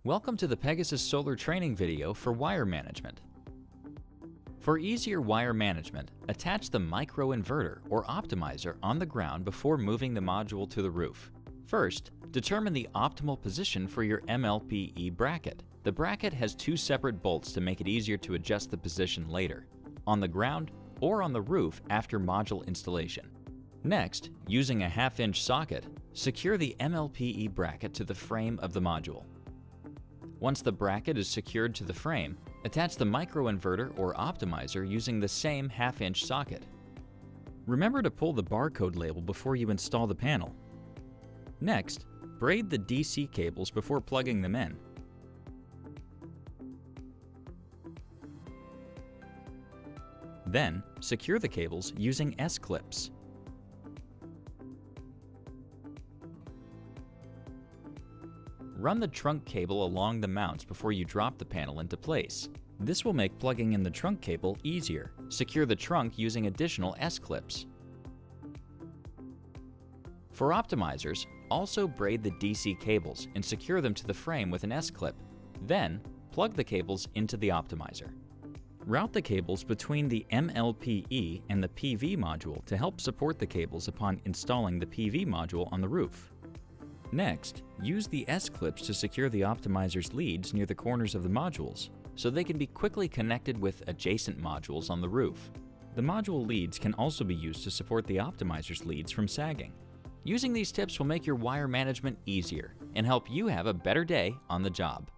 Welcome to the Pegasus solar training video for wire management. For easier wire management, attach the microinverter or optimizer on the ground before moving the module to the roof. First, determine the optimal position for your MLPE bracket. The bracket has two separate bolts to make it easier to adjust the position later, on the ground or on the roof after module installation. Next, using a 1/2-inch socket, secure the MLPE bracket to the frame of the module. Once the bracket is secured to the frame, attach the microinverter or optimizer using the same 1/2-inch socket. Remember to pull the barcode label before you install the panel. Next, braid the DC cables before plugging them in. Then, secure the cables using S-clips. Run the trunk cable along the mounts before you drop the panel into place. This will make plugging in the trunk cable easier. Secure the trunk using additional S-clips. For optimizers, also braid the DC cables and secure them to the frame with an S-clip. Then, plug the cables into the optimizer. Route the cables between the MLPE and the PV module to help support the cables upon installing the PV module on the roof. Next, use the S-clips to secure the optimizer's leads near the corners of the modules, so they can be quickly connected with adjacent modules on the roof. The module leads can also be used to support the optimizer's leads from sagging. Using these tips will make your wire management easier and help you have a better day on the job.